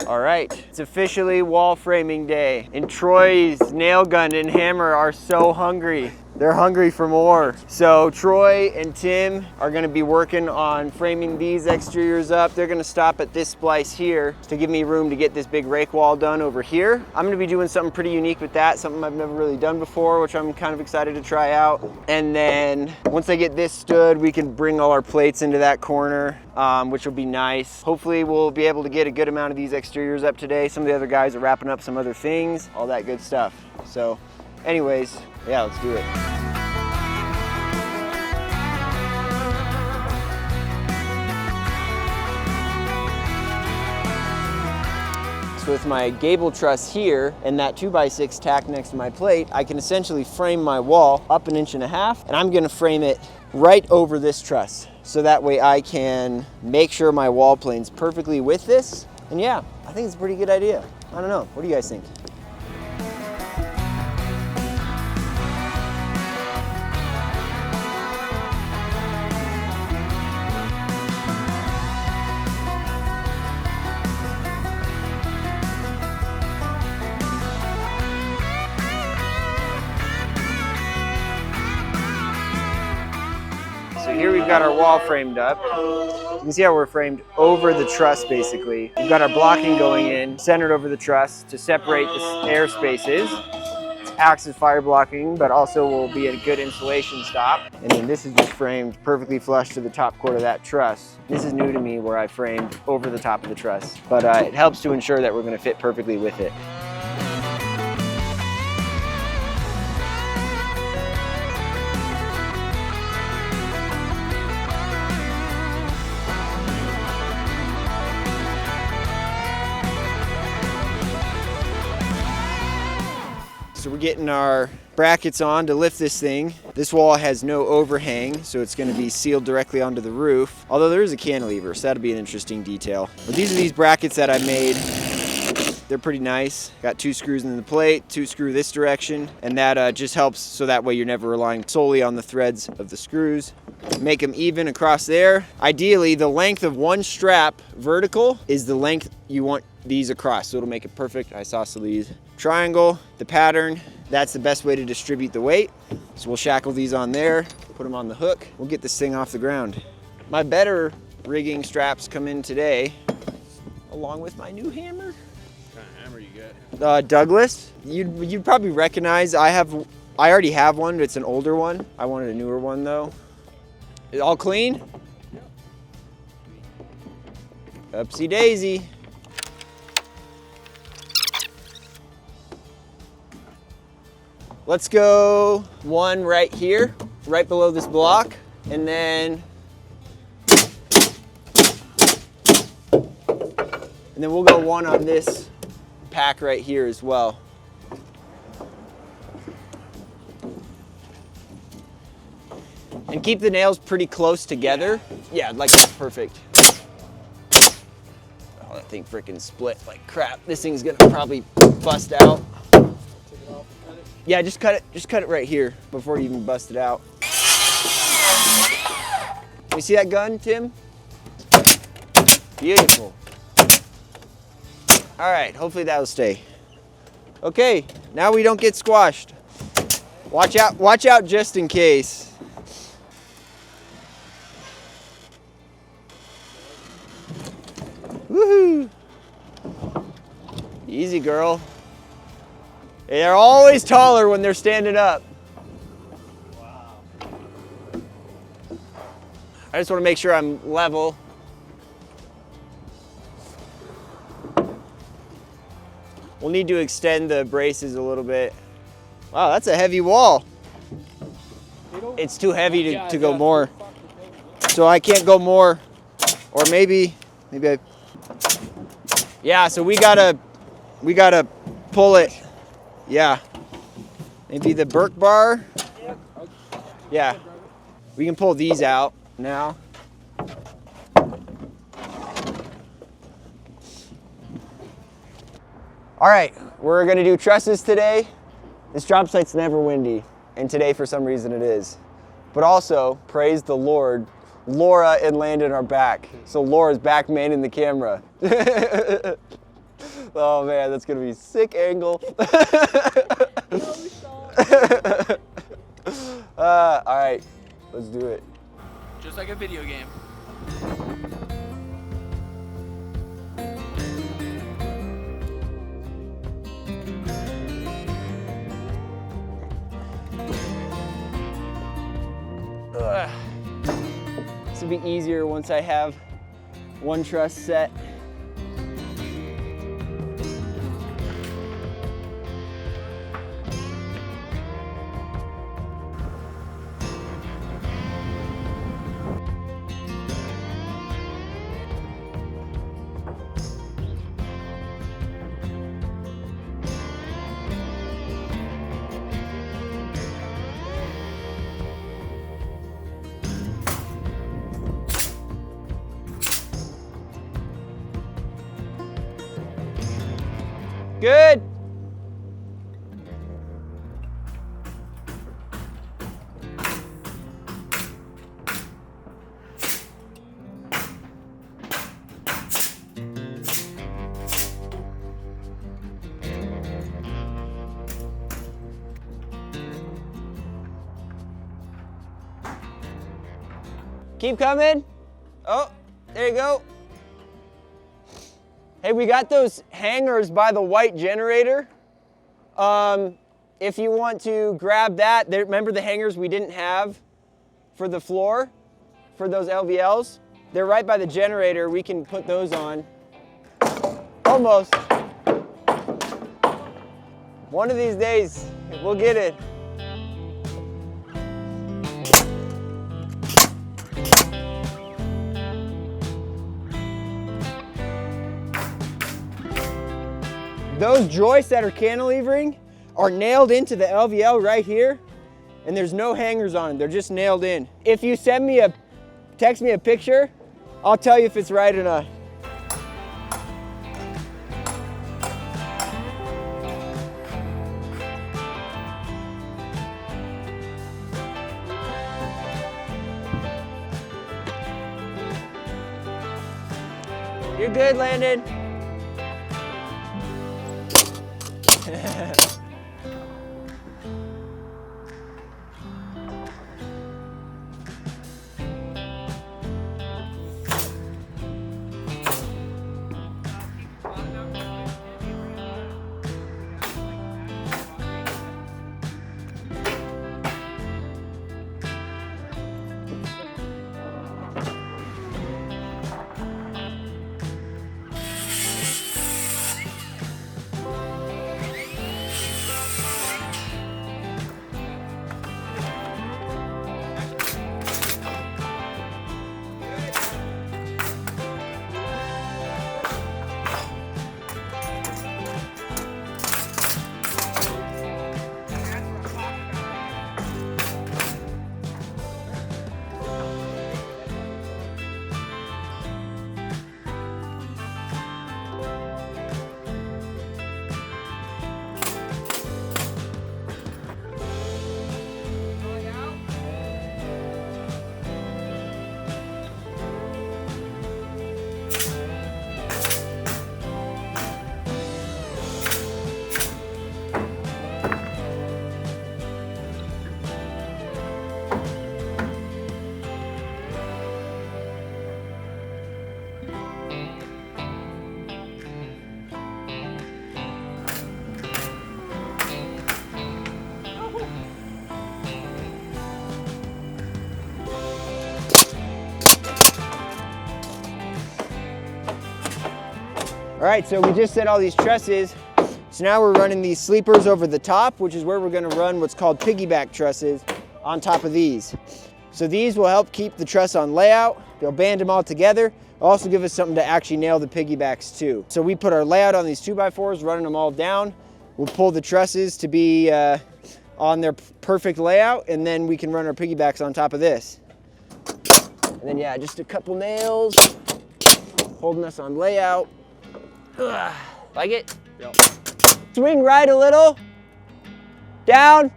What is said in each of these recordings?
All right, it's officially wall framing day. And Troy's nail gun and hammer are so hungry. They're hungry for more. So Troy and Tim are gonna be working on framing these exteriors up. They're gonna stop at this splice here to give me room to get this big rake wall done over here. I'm gonna be doing something pretty unique with that, something I've never really done before, which I'm kind of excited to try out. And then once I get this stood, we can bring all our plates into that corner, which will be nice. Hopefully we'll be able to get a good amount of these exteriors up today. Some of the other guys are wrapping up some other things, all that good stuff. So anyways, yeah, let's do it. So with my Gable truss here and that 2x6 tacked next to my plate, I can essentially frame my wall up 1.5 inches, and I'm gonna frame it right over this truss. So that way I can make sure my wall plane's perfectly with this. And yeah, I think it's a pretty good idea. I don't know, what do you guys think? So here we've got our wall framed up. You can see how we're framed over the truss basically. We've got our blocking going in, centered over the truss to separate the air spaces. It acts as fire blocking, but also will be a good insulation stop. And then this is just framed perfectly flush to the top cord of that truss. This is new to me where I framed over the top of the truss, but it helps to ensure that we're gonna fit perfectly with it. So we're getting our brackets on to lift this thing. This wall has no overhang, so it's going to be sealed directly onto the roof. Although there is a cantilever, so that'll be an interesting detail. But these are these brackets that I made. They're pretty nice. Got 2 screws in the plate, 2 screw this direction, and that just helps so that way you're never relying solely on the threads of the screws. Make them even across there. Ideally, the length of one strap vertical is the length you want these across, so it'll make it perfect isosceles. Triangle, the pattern, that's the best way to distribute the weight. So we'll shackle these on there, put them on the hook. We'll get this thing off the ground. My better rigging straps come in today, along with my new hammer. What kind of hammer you got? Douglas. You'd probably recognize. I already have one, but it's an older one. I wanted a newer one though. Is it all clean? Yep. Upsy daisy. Let's go one right here, right below this block, and then we'll go one on this pack right here as well. And keep the nails pretty close together. Yeah, like that's perfect. Oh, that thing freaking split like crap. This thing's gonna probably bust out. Yeah, just cut it right here before you even bust it out. You see that gun, Tim? Beautiful. All right, hopefully that'll stay. Okay, now we don't get squashed. Watch out just in case. Woohoo! Easy, girl. They're always taller when they're standing up. Wow. I just want to make sure I'm level. We'll need to extend the braces a little bit. Wow, that's a heavy wall. It's too heavy to go more. So I can't go more. Or maybe I... Yeah, so we gotta pull it. Yeah, maybe the Burke bar. Yeah, we can pull these out now. All right, we're gonna do trusses today. This job site's never windy, and today for some reason it is. But also, praise the Lord, Laura and Landon are back. So Laura's back manning the camera. Oh man, that's gonna be a sick angle. All right, let's do it. Just like a video game. This will be easier once I have one truss set. Good. Keep coming. Oh, there you go. Hey, we got those hangers by the white generator. If you want to grab that, remember the hangers we didn't have for the floor, for those LVLs? They're right by the generator. We can put those on. Almost. One of these days, we'll get it. Those joists that are cantilevering are nailed into the LVL right here, and there's no hangers on them. They're just nailed in. If you text me a picture, I'll tell you if it's right or not. You're good, Landon. All right, so we just set all these trusses. So now we're running these sleepers over the top, which is where we're gonna run what's called piggyback trusses on top of these. So these will help keep the truss on layout. They'll band them all together. Also give us something to actually nail the piggybacks too. So we put our layout on these 2x4s, running them all down. We'll pull the trusses to be on their perfect layout, and then we can run our piggybacks on top of this. And then yeah, just a couple nails, holding us on layout. Like it? Yep. Swing right a little. Down.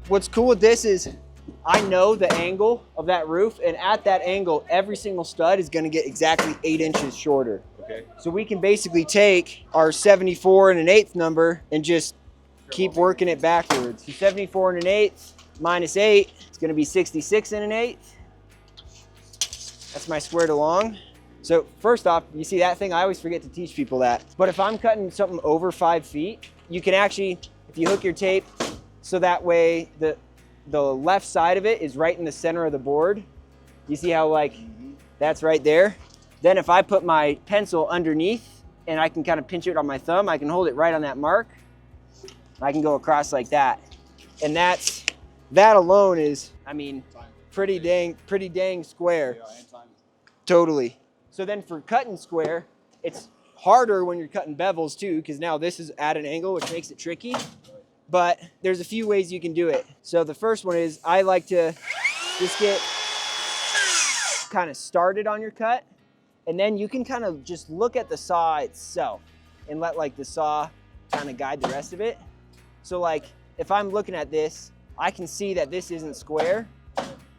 what's cool with this is I know the angle of that roof, and at that angle, every single stud is gonna get exactly 8 inches shorter. Okay. So we can basically take our 74 and an eighth number and just keep working it backwards. So 74 and an eighth minus 8, it's gonna be 66 and an eighth. That's my squared along. So first off, you see that thing? I always forget to teach people that. But if I'm cutting something over 5 feet, you can actually, if you hook your tape so that way the left side of it is right in the center of the board. You see how like that's right there? Then if I put my pencil underneath and I can kind of pinch it on my thumb, I can hold it right on that mark. I can go across like that. And that alone is, I mean, pretty dang square. Totally. So then for cutting square, it's harder when you're cutting bevels too, because now this is at an angle, which makes it tricky. But there's a few ways you can do it. So the first one is I like to just get kind of started on your cut, and then you can kind of just look at the saw itself and let like the saw kind of guide the rest of it. So like if I'm looking at this, I can see that this isn't square.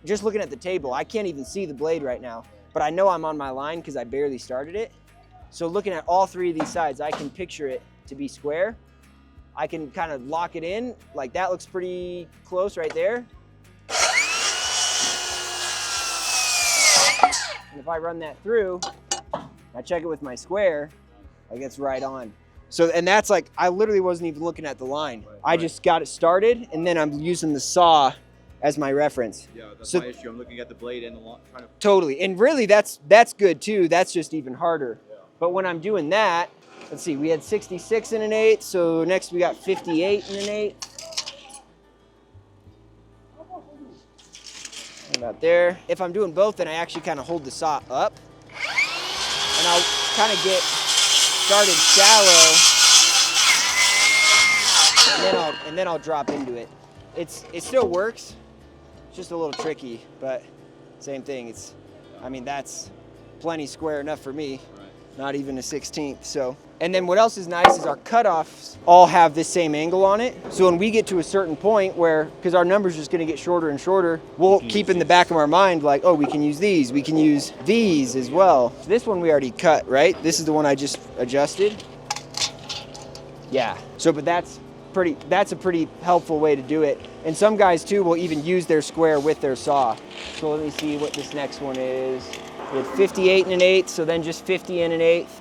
Just looking at the table, I can't even see the blade right now, but I know I'm on my line because I barely started it. So looking at all 3 of these sides, I can picture it to be square. I can kind of lock it in, like that looks pretty close right there. And if I run that through, I check it with my square, like it's right on. So, and that's like, I literally wasn't even looking at the line. I just got it started, and then I'm using the saw as my reference. Yeah, that's so, my issue. I'm looking at the blade and the line. Totally, and really that's good too. That's just even harder. Yeah. But when I'm doing that, let's see, we had 66 and an eighth, so next we got 58 and an eighth. About there. If I'm doing both, then I actually kind of hold the saw up, and I'll kind of get started shallow, and then I'll drop into it. It still works. It's just a little tricky, but same thing. I mean, that's plenty square enough for me. Not even a 16th. So, and then what else is nice is our cutoffs all have this same angle on it. So when we get to a certain point where, because our number's just going to get shorter and shorter, we'll keep in the back of our mind like, oh, we can use these. We can use these as well. This one we already cut, right? This is the one I just adjusted. Yeah. So, but that's a pretty helpful way to do it. And some guys too will even use their square with their saw. So let me see what this next one is. We had 58 and an eighth, so then just 50 and an eighth.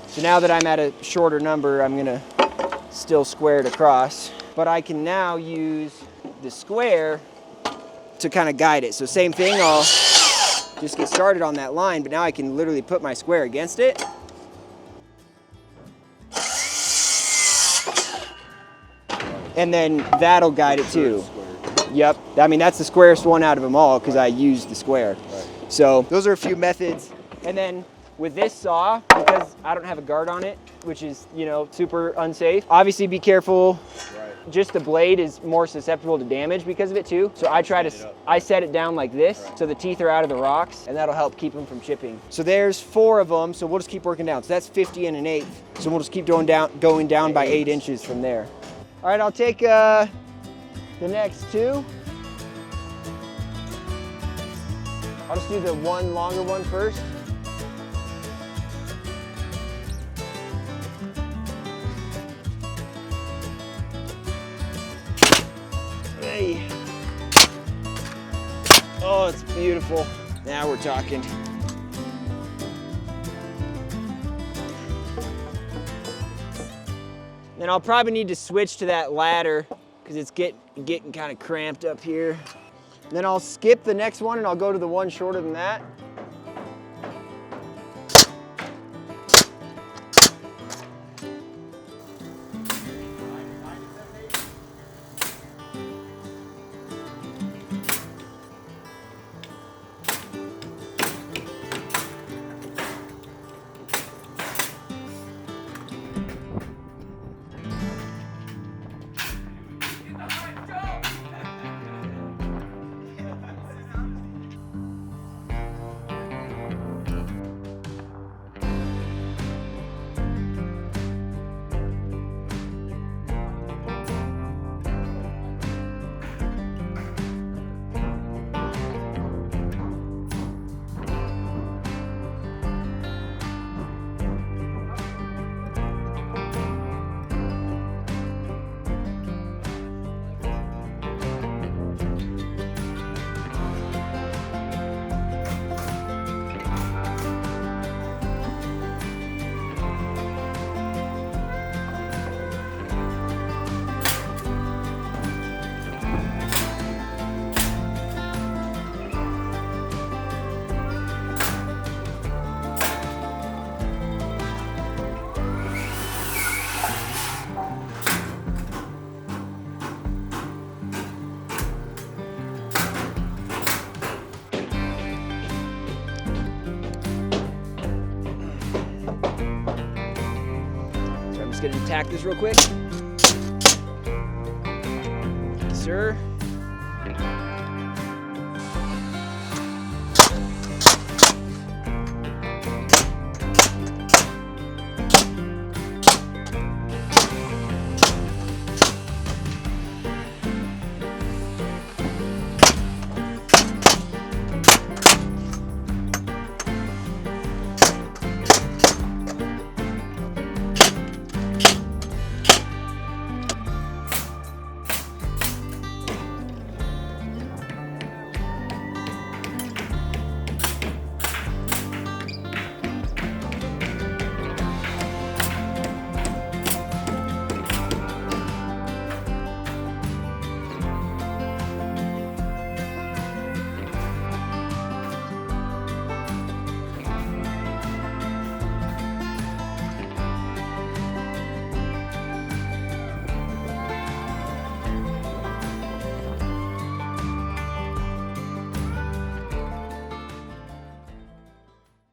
So now that I'm at a shorter number, I'm gonna still square it across. But I can now use the square to kind of guide it. So same thing, I'll just get started on that line, but now I can literally put my square against it. And then that'll guide it too. Yep, I mean that's the squarest one out of them all because I used the square. So those are a few methods. And then with this saw, because I don't have a guard on it, which is, you know, super unsafe, obviously be careful. Right. Just the blade is more susceptible to damage because of it too. So I set it down like this, so the teeth are out of the rocks, and that'll help keep them from chipping. So there's 4 of them, so we'll just keep working down. So that's 50 and an eighth. So we'll just keep going down by 8 inches from there. All right, I'll take the next 2. I'll just do the one longer one first. Hey. Oh, it's beautiful. Now we're talking. Then I'll probably need to switch to that ladder because it's getting kind of cramped up here. And then I'll skip the next one and I'll go to the one shorter than that. gonna attack this real quick. Yes, sir.